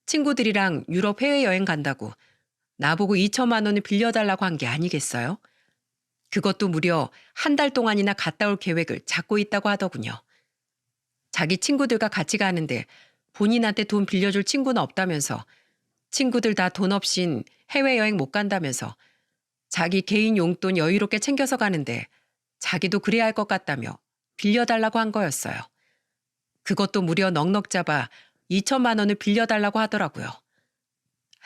친구들이랑 유럽 해외여행 간다고 나보고 2천만 원을 빌려달라고 한 게 아니겠어요? 그것도 무려 한 달 동안이나 갔다 올 계획을 잡고 있다고 하더군요. 자기 친구들과 같이 가는데 본인한테 돈 빌려줄 친구는 없다면서 친구들 다 돈 없인 해외여행 못 간다면서 자기 개인 용돈 여유롭게 챙겨서 가는데 자기도 그래야 할 것 같다며 빌려달라고 한 거였어요. 그것도 무려 넉넉 잡아 2천만 원을 빌려달라고 하더라고요.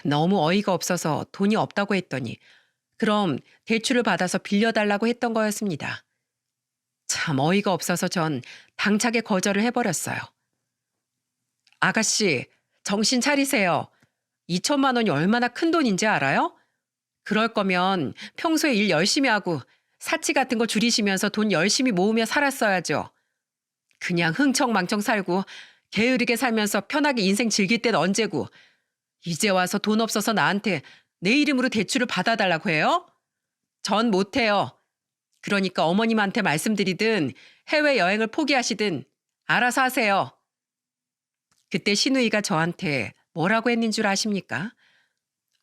너무 어이가 없어서 돈이 없다고 했더니 그럼 대출을 받아서 빌려달라고 했던 거였습니다. 참 어이가 없어서 전 당차게 거절을 해버렸어요. 아가씨, 정신 차리세요. 2천만 원이 얼마나 큰 돈인지 알아요? 그럴 거면 평소에 일 열심히 하고 사치 같은 거 줄이시면서 돈 열심히 모으며 살았어야죠. 그냥 흥청망청 살고 게으르게 살면서 편하게 인생 즐길 땐 언제고 이제 와서 돈 없어서 나한테 내 이름으로 대출을 받아달라고 해요? 전 못해요. 그러니까 어머님한테 말씀드리든 해외여행을 포기하시든 알아서 하세요. 그때 시누이가 저한테 뭐라고 했는 줄 아십니까?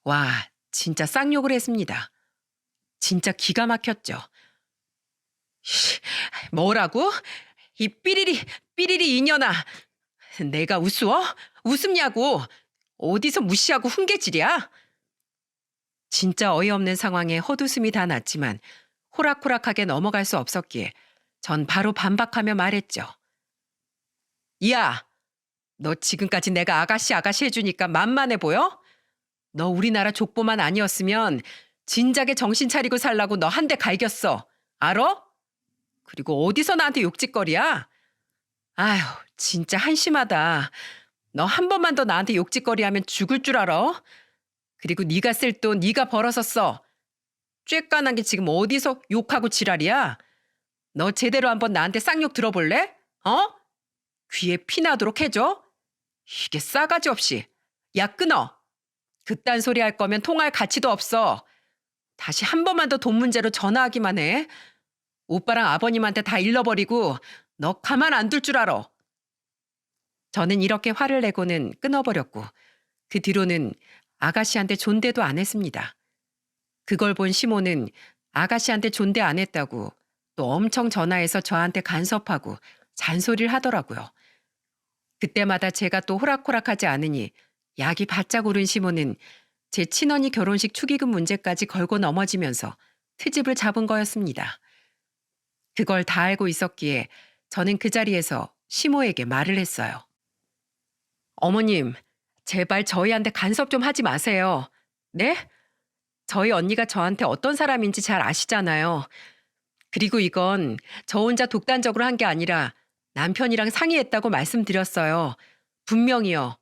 와, 진짜 쌍욕을 했습니다. 진짜 기가 막혔죠. 뭐라고? 이 삐리리 이년아. 내가 우스워? 웃음냐고. 어디서 무시하고 훈계질이야? 진짜 어이없는 상황에 헛웃음이 다 났지만 호락호락하게 넘어갈 수 없었기에 전 바로 반박하며 말했죠. 야, 너 지금까지 내가 아가씨 해주니까 만만해 보여? 너 우리나라 족보만 아니었으면 진작에 정신 차리고 살라고 너 한 대 갈겼어. 알어? 그리고 어디서 나한테 욕짓거리야? 아휴, 진짜 한심하다. 너 한 번만 더 나한테 욕짓거리하면 죽을 줄 알아? 그리고 네가 쓸 돈 네가 벌어서 써. 쬐깐한 게 지금 어디서 욕하고 지랄이야? 너 제대로 한번 나한테 쌍욕 들어볼래? 어? 귀에 피 나도록 해줘? 이게 싸가지 없이. 야, 끊어. 그딴 소리 할 거면 통할 가치도 없어. 다시 한 번만 더 돈 문제로 전화하기만 해. 오빠랑 아버님한테 다 잃어버리고 너 가만 안 둘 줄 알아. 저는 이렇게 화를 내고는 끊어버렸고 그 뒤로는 아가씨한테 존대도 안 했습니다. 그걸 본 시모는 아가씨한테 존대 안 했다고 또 엄청 전화해서 저한테 간섭하고 잔소리를 하더라고요. 그때마다 제가 또 호락호락하지 않으니 약이 바짝 오른 시모는 제 친언니 결혼식 축의금 문제까지 걸고 넘어지면서 트집을 잡은 거였습니다. 그걸 다 알고 있었기에 저는 그 자리에서 시모에게 말을 했어요. 어머님, 제발 저희한테 간섭 좀 하지 마세요. 네? 저희 언니가 저한테 어떤 사람인지 잘 아시잖아요. 그리고 이건 저 혼자 독단적으로 한 게 아니라 남편이랑 상의했다고 말씀드렸어요. 분명히요.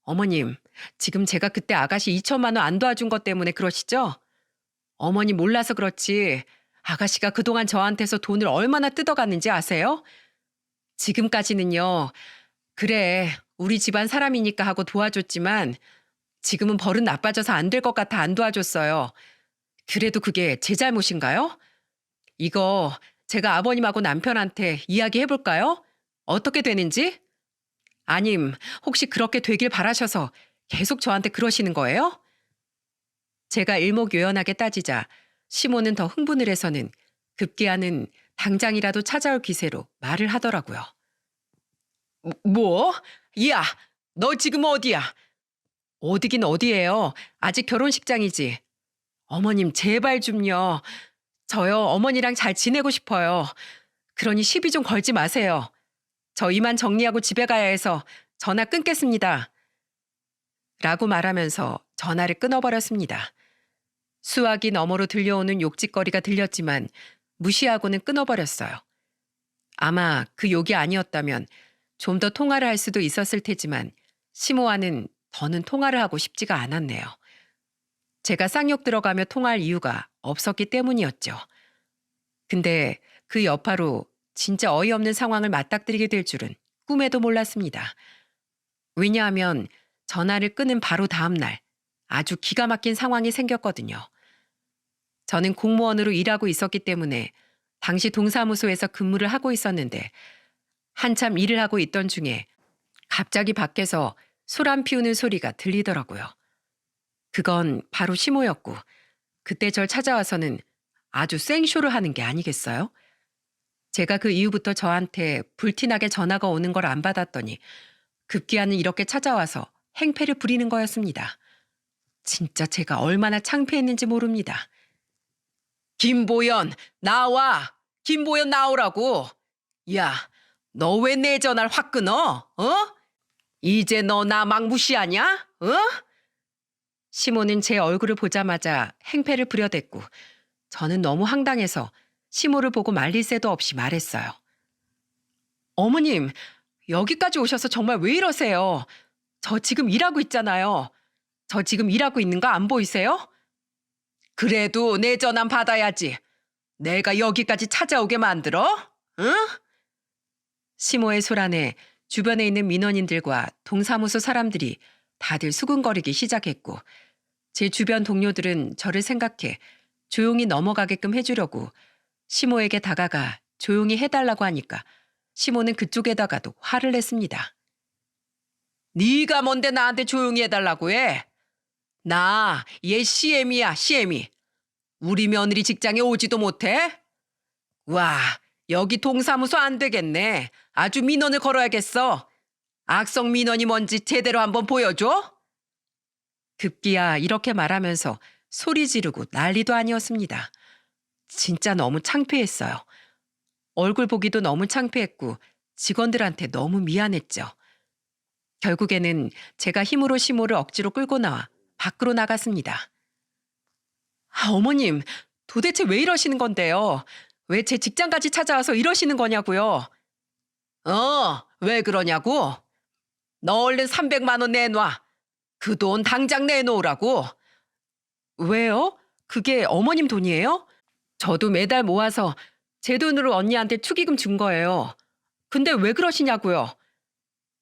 어머님, 지금 제가 그때 아가씨 2천만 원 안 도와준 것 때문에 그러시죠? 어머니 몰라서 그렇지. 아가씨가 그동안 저한테서 돈을 얼마나 뜯어갔는지 아세요? 지금까지는요. 그래, 우리 집안 사람이니까 하고 도와줬지만 지금은 버릇 나빠져서 안 될 것 같아 안 도와줬어요. 그래도 그게 제 잘못인가요? 이거 제가 아버님하고 남편한테 이야기해볼까요? 어떻게 되는지? 아님, 혹시 그렇게 되길 바라셔서 계속 저한테 그러시는 거예요? 제가 일목요연하게 따지자 시모는 더 흥분을 해서는 급기야는 당장이라도 찾아올 기세로 말을 하더라고요. 뭐? 야, 너 지금 어디야? 어디긴 어디예요. 아직 결혼식장이지. 어머님 제발 좀요. 저요 어머니랑 잘 지내고 싶어요. 그러니 시비 좀 걸지 마세요. 저 이만 정리하고 집에 가야 해서 전화 끊겠습니다. 라고 말하면서 전화를 끊어버렸습니다. 수화기 너머로 들려오는 욕짓거리가 들렸지만 무시하고는 끊어버렸어요. 아마 그 욕이 아니었다면 좀 더 통화를 할 수도 있었을 테지만 시모와는 더는 통화를 하고 싶지가 않았네요. 제가 쌍욕 들어가며 통화할 이유가 없었기 때문이었죠. 근데 그 여파로 진짜 어이없는 상황을 맞닥뜨리게 될 줄은 꿈에도 몰랐습니다. 왜냐하면 전화를 끊은 바로 다음 날 아주 기가 막힌 상황이 생겼거든요. 저는 공무원으로 일하고 있었기 때문에 당시 동사무소에서 근무를 하고 있었는데 한참 일을 하고 있던 중에 갑자기 밖에서 소란 피우는 소리가 들리더라고요. 그건 바로 시모였고 그때 절 찾아와서는 아주 생쇼를 하는 게 아니겠어요? 제가 그 이후부터 저한테 불티나게 전화가 오는 걸 안 받았더니 급기야는 이렇게 찾아와서 행패를 부리는 거였습니다. 진짜 제가 얼마나 창피했는지 모릅니다. 김보연, 나와! 김보연 나오라고! 야, 너 왜 내 전화를 확 끊어? 어? 이제 너 나 막 무시하냐? 어? 시모는 제 얼굴을 보자마자 행패를 부려댔고 저는 너무 황당해서 시모를 보고 말릴 새도 없이 말했어요. 어머님, 여기까지 오셔서 정말 왜 이러세요? 저 지금 일하고 있잖아요. 저 지금 일하고 있는 거 안 보이세요? 그래도 내 전화 받아야지. 내가 여기까지 찾아오게 만들어? 응? 시모의 소란에 주변에 있는 민원인들과 동사무소 사람들이 다들 수군거리기 시작했고 제 주변 동료들은 저를 생각해 조용히 넘어가게끔 해주려고 시모에게 다가가 조용히 해달라고 하니까 시모는 그쪽에다가도 화를 냈습니다. 네가 뭔데 나한테 조용히 해달라고 해? 나 얘 CM이야, CM이. 우리 며느리 직장에 오지도 못해? 와, 여기 동사무소 안 되겠네. 아주 민원을 걸어야겠어. 악성 민원이 뭔지 제대로 한번 보여줘? 급기야 이렇게 말하면서 소리 지르고 난리도 아니었습니다. 진짜 너무 창피했어요. 얼굴 보기도 너무 창피했고 직원들한테 너무 미안했죠. 결국에는 제가 힘으로 시모를 억지로 끌고 나와 밖으로 나갔습니다. 아, 어머님, 도대체 왜 이러시는 건데요? 왜 제 직장까지 찾아와서 이러시는 거냐고요? 왜 그러냐고? 너 얼른 300만 원 내놔. 그 돈 당장 내놓으라고. 왜요? 그게 어머님 돈이에요? 저도 매달 모아서 제 돈으로 언니한테 축의금 준 거예요. 근데 왜 그러시냐고요?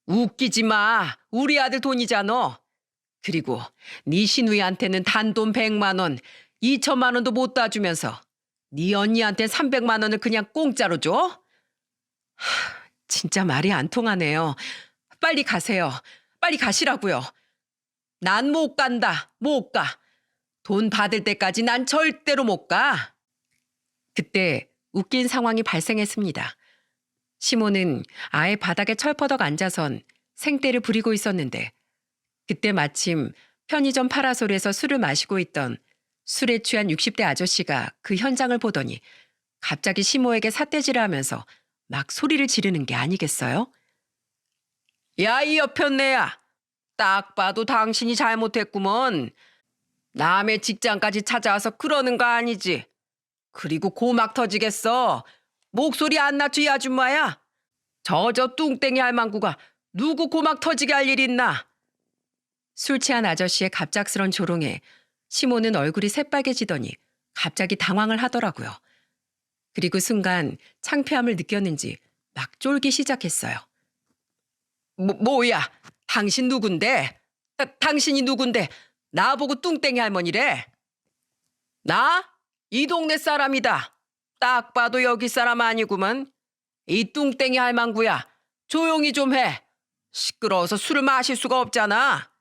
웃기지 마. 우리 아들 돈이잖아. 그리고 네 시누이한테는 단돈 100만 원, 2천만 원도 못 따주면서 네 언니한테 300만 원을 그냥 공짜로 줘? 진짜 말이 안 통하네요. 빨리 가세요. 빨리 가시라고요. 난 못 간다. 못 가. 돈 받을 때까지 난 절대로 못 가. 그때 웃긴 상황이 발생했습니다. 시모는 아예 바닥에 철퍼덕 앉아선 생떼를 부리고 있었는데 그때 마침 편의점 파라솔에서 술을 마시고 있던 술에 취한 60대 아저씨가 그 현장을 보더니 갑자기 시모에게 삿대질을 하면서 막 소리를 지르는 게 아니겠어요? 야, 이 여편네야. 딱 봐도 당신이 잘못했구먼. 남의 직장까지 찾아와서 그러는 거 아니지. 그리고 고막 터지겠어. 목소리 안 낮춰 이 아줌마야. 저 뚱땡이 할망구가 누구 고막 터지게 할 일 있나. 술 취한 아저씨의 갑작스런 조롱에 시모는 얼굴이 새빨개지더니 갑자기 당황을 하더라고요. 그리고 순간 창피함을 느꼈는지 막 쫄기 시작했어요. 뭐야? 당신 누군데? 당신이 누군데 나보고 뚱땡이 할머니래? 나? 이 동네 사람이다. 딱 봐도 여기 사람 아니구먼. 이 뚱땡이 할망구야. 조용히 좀 해. 시끄러워서 술을 마실 수가 없잖아.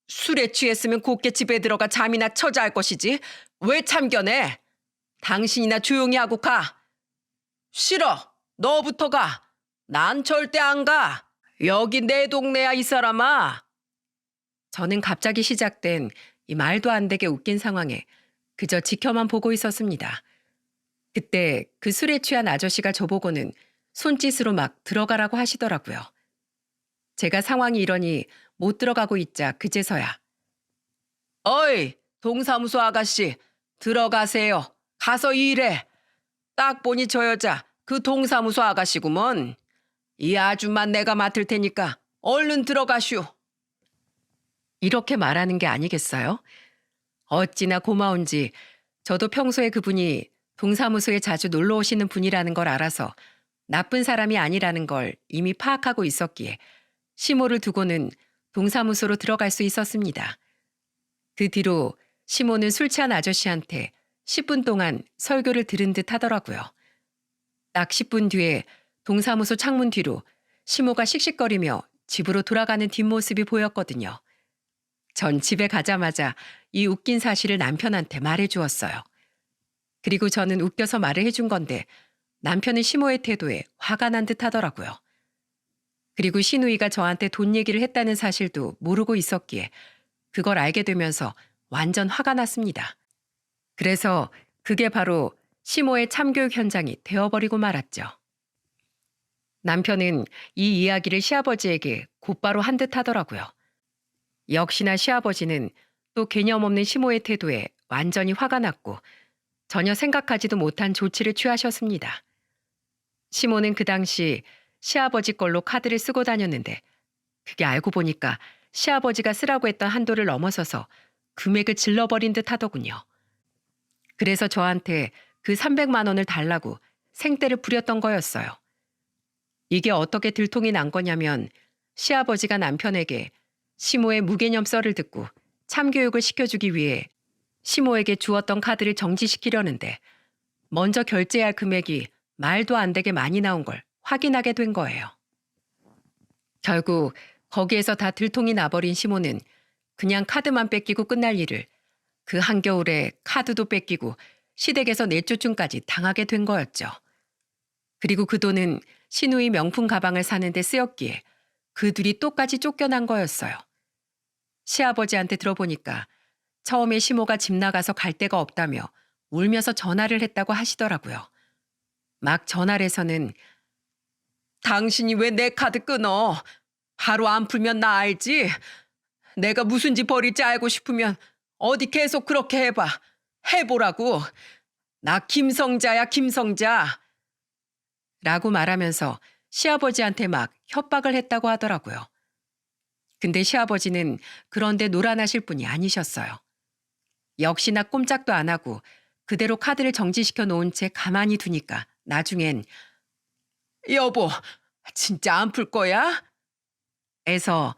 술에 취했으면 곱게 집에 들어가 잠이나 처자 할 것이지. 왜 참견해? 당신이나 조용히 하고 가. 싫어. 너부터 가. 난 절대 안 가. 여기 내 동네야 이 사람아. 저는 갑자기 시작된 이 말도 안 되게 웃긴 상황에 그저 지켜만 보고 있었습니다. 그때 그 술에 취한 아저씨가 저보고는 손짓으로 막 들어가라고 하시더라고요. 제가 상황이 이러니 못 들어가고 있자 그제서야. 어이, 동사무소 아가씨, 들어가세요. 가서 일해. 딱 보니 저 여자 그 동사무소 아가씨구먼. 이 아줌마 내가 맡을 테니까 얼른 들어가슈. 이렇게 말하는 게 아니겠어요? 어찌나 고마운지 저도 평소에 그분이 동사무소에 자주 놀러 오시는 분이라는 걸 알아서 나쁜 사람이 아니라는 걸 이미 파악하고 있었기에 시모를 두고는 동사무소로 들어갈 수 있었습니다. 그 뒤로 시모는 술 취한 아저씨한테 10분 동안 설교를 들은 듯 하더라고요. 딱 10분 뒤에 동사무소 창문 뒤로 시모가 씩씩거리며 집으로 돌아가는 뒷모습이 보였거든요. 전 집에 가자마자 이 웃긴 사실을 남편한테 말해주었어요. 그리고 저는 웃겨서 말을 해준 건데 남편은 시모의 태도에 화가 난 듯 하더라고요. 그리고 시누이가 저한테 돈 얘기를 했다는 사실도 모르고 있었기에 그걸 알게 되면서 완전 화가 났습니다. 그래서 그게 바로 시모의 참교육 현장이 되어버리고 말았죠. 남편은 이 이야기를 시아버지에게 곧바로 한 듯 하더라고요. 역시나 시아버지는 또 개념 없는 시모의 태도에 완전히 화가 났고 전혀 생각하지도 못한 조치를 취하셨습니다. 시모는 그 당시 시아버지 걸로 카드를 쓰고 다녔는데 그게 알고 보니까 시아버지가 쓰라고 했던 한도를 넘어서서 금액을 질러버린 듯 하더군요. 그래서 저한테 그 300만 원을 달라고 생떼를 부렸던 거였어요. 이게 어떻게 들통이 난 거냐면 시아버지가 남편에게 시모의 무개념 썰을 듣고 참교육을 시켜주기 위해 시모에게 주었던 카드를 정지시키려는데 먼저 결제해야 할 금액이 말도 안 되게 많이 나온 걸 확인하게 된 거예요. 결국 거기에서 다 들통이 나버린 시모는 그냥 카드만 뺏기고 끝날 일을 그 한겨울에 카드도 뺏기고 시댁에서 내쫓음까지 당하게 된 거였죠. 그리고 그 돈은 시누이 명품 가방을 사는데 쓰였기에 그 둘이 똑같이 쫓겨난 거였어요. 시아버지한테 들어보니까 처음에 시모가 집 나가서 갈 데가 없다며 울면서 전화를 했다고 하시더라고요. 막 전화해서는 당신이 왜 내 카드 끊어? 하루 안 풀면 나 알지? 내가 무슨 집 버릴지 알고 싶으면 어디 계속 그렇게 해봐. 해보라고. 나 김성자야 김성자. 라고 말하면서 시아버지한테 막 협박을 했다고 하더라고요. 근데 시아버지는 그런데 노란하실 분이 아니셨어요. 역시나 꼼짝도 안 하고 그대로 카드를 정지시켜 놓은 채 가만히 두니까 나중엔 여보, 진짜 안 풀 거야? 에서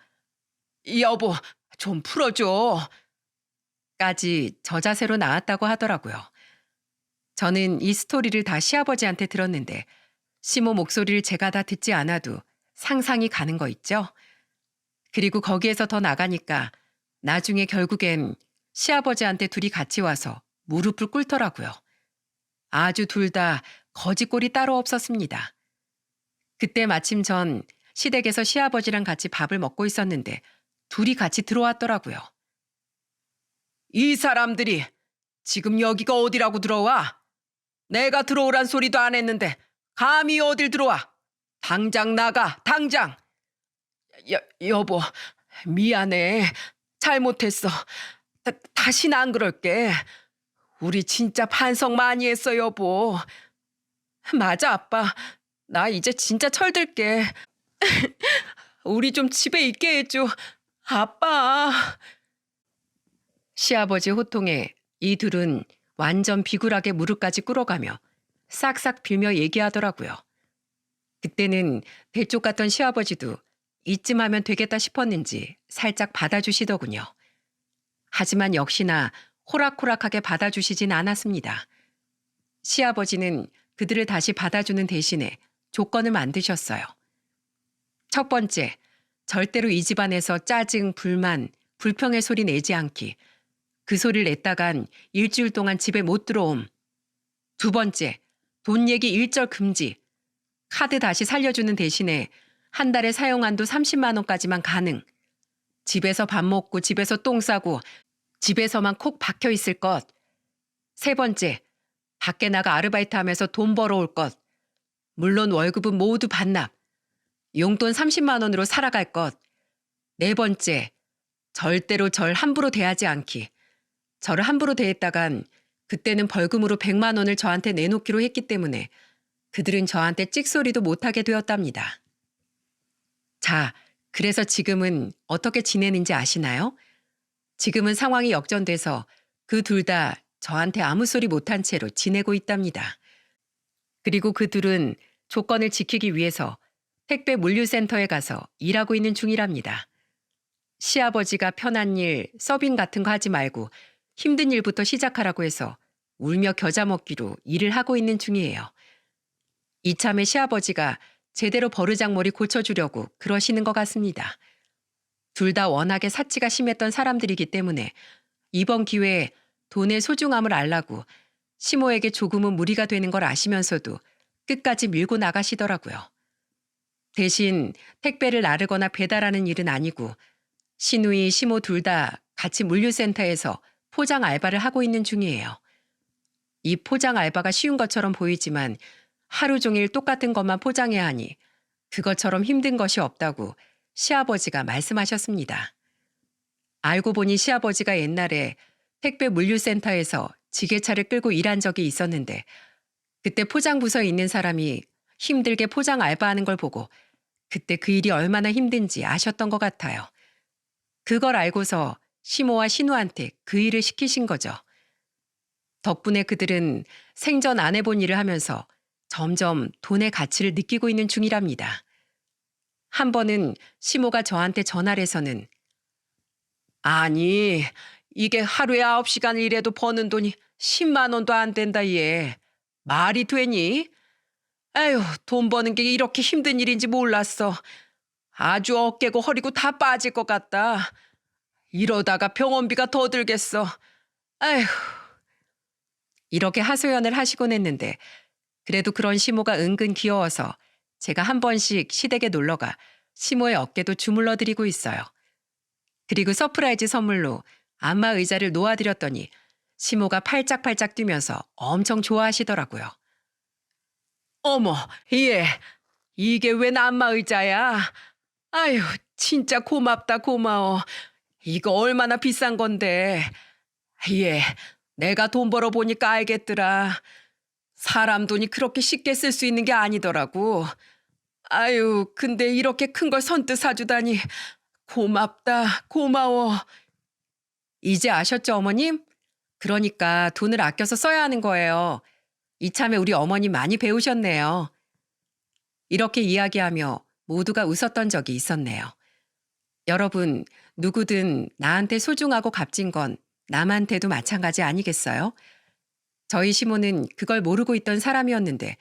여보, 좀 풀어줘. 까지 저자세로 나왔다고 하더라고요. 저는 이 스토리를 다 시아버지한테 들었는데 시모 목소리를 제가 다 듣지 않아도 상상이 가는 거 있죠? 그리고 거기에서 더 나가니까 나중에 결국엔 시아버지한테 둘이 같이 와서 무릎을 꿇더라고요. 아주 둘 다 거짓골이 따로 없었습니다. 그때 마침 전 시댁에서 시아버지랑 같이 밥을 먹고 있었는데 둘이 같이 들어왔더라고요. 이 사람들이 지금 여기가 어디라고 들어와? 내가 들어오란 소리도 안 했는데 감히 어딜 들어와? 당장 나가, 당장! 여보, 미안해. 잘못했어. 다시는 안 그럴게. 우리 진짜 반성 많이 했어, 여보. 맞아, 아빠. 나 이제 진짜 철들게. 우리 좀 집에 있게 해줘. 아빠. 시아버지 호통에 이 둘은 완전 비굴하게 무릎까지 꿇어가며 싹싹 빌며 얘기하더라고요. 그때는 대쪽 같던 시아버지도 이쯤 하면 되겠다 싶었는지 살짝 받아주시더군요. 하지만 역시나 호락호락하게 받아주시진 않았습니다. 시아버지는 그들을 다시 받아주는 대신에 조건을 만드셨어요. 첫 번째, 절대로 이 집안에서 짜증, 불만, 불평의 소리 내지 않기. 그 소리를 냈다간 일주일 동안 집에 못 들어옴. 두 번째, 돈 얘기 일절 금지. 카드 다시 살려주는 대신에 한 달에 사용한도 30만 원까지만 가능. 집에서 밥 먹고 집에서 똥 싸고 집에서만 콕 박혀 있을 것. 세 번째, 밖에 나가 아르바이트 하면서 돈 벌어올 것. 물론 월급은 모두 반납. 용돈 30만 원으로 살아갈 것. 네 번째, 절대로 절 함부로 대하지 않기. 저를 함부로 대했다간 그때는 벌금으로 100만 원을 저한테 내놓기로 했기 때문에 그들은 저한테 찍소리도 못하게 되었답니다. 자, 그래서 지금은 어떻게 지내는지 아시나요? 지금은 상황이 역전돼서 그 둘 다 저한테 아무 소리 못한 채로 지내고 있답니다. 그리고 그 둘은 조건을 지키기 위해서 택배 물류센터에 가서 일하고 있는 중이랍니다. 시아버지가 편한 일, 서빙 같은 거 하지 말고 힘든 일부터 시작하라고 해서 울며 겨자 먹기로 일을 하고 있는 중이에요. 이참에 시아버지가 제대로 버르장머리 고쳐주려고 그러시는 것 같습니다. 둘 다 워낙에 사치가 심했던 사람들이기 때문에 이번 기회에 돈의 소중함을 알라고 시모에게 조금은 무리가 되는 걸 아시면서도 끝까지 밀고 나가시더라고요. 대신 택배를 나르거나 배달하는 일은 아니고 시누이, 시모 둘 다 같이 물류센터에서 포장 알바를 하고 있는 중이에요. 이 포장 알바가 쉬운 것처럼 보이지만 하루 종일 똑같은 것만 포장해야 하니 그것처럼 힘든 것이 없다고 시아버지가 말씀하셨습니다. 알고 보니 시아버지가 옛날에 택배 물류센터에서 지게차를 끌고 일한 적이 있었는데 그때 포장부서에 있는 사람이 힘들게 포장 알바하는 걸 보고 그때 그 일이 얼마나 힘든지 아셨던 것 같아요. 그걸 알고서 시모와 신우한테 그 일을 시키신 거죠. 덕분에 그들은 생전 안 해본 일을 하면서 점점 돈의 가치를 느끼고 있는 중이랍니다. 한 번은 시모가 저한테 전화를 해서는 아니, 이게 하루에 9시간 일해도 버는 돈이 10만 원도 안 된다 얘. 말이 되니? 에휴, 돈 버는 게 이렇게 힘든 일인지 몰랐어. 아주 어깨고 허리고 다 빠질 것 같다. 이러다가 병원비가 더 들겠어. 에휴. 이렇게 하소연을 하시곤 했는데 그래도 그런 시모가 은근 귀여워서 제가 한 번씩 시댁에 놀러가 시모의 어깨도 주물러 드리고 있어요. 그리고 서프라이즈 선물로 안마 의자를 놓아드렸더니 시모가 팔짝팔짝 뛰면서 엄청 좋아하시더라고요. 어머, 얘, 이게 웬 안마 의자야? 아유, 진짜 고맙다 고마워. 이거 얼마나 비싼 건데. 얘, 내가 돈 벌어보니까 알겠더라. 사람 돈이 그렇게 쉽게 쓸 수 있는 게 아니더라고. 아유, 근데 이렇게 큰 걸 선뜻 사주다니. 고맙다, 고마워. 이제 아셨죠, 어머님? 그러니까 돈을 아껴서 써야 하는 거예요. 이참에 우리 어머님 많이 배우셨네요. 이렇게 이야기하며 모두가 웃었던 적이 있었네요. 여러분, 누구든 나한테 소중하고 값진 건 남한테도 마찬가지 아니겠어요? 저희 시모는 그걸 모르고 있던 사람이었는데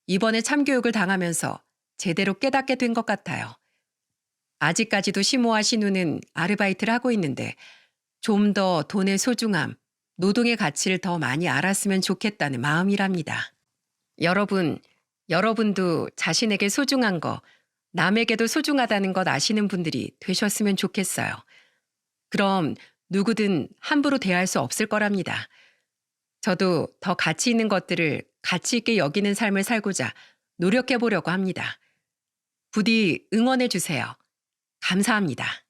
이번에 참교육을 당하면서 제대로 깨닫게 된 것 같아요. 아직까지도 시모와 신우는 아르바이트를 하고 있는데 좀 더 돈의 소중함, 노동의 가치를 더 많이 알았으면 좋겠다는 마음이랍니다. 여러분도 자신에게 소중한 거, 남에게도 소중하다는 것 아시는 분들이 되셨으면 좋겠어요. 그럼 누구든 함부로 대할 수 없을 거랍니다. 저도 더 가치 있는 것들을 가치 있게 여기는 삶을 살고자 노력해 보려고 합니다. 부디 응원해 주세요. 감사합니다.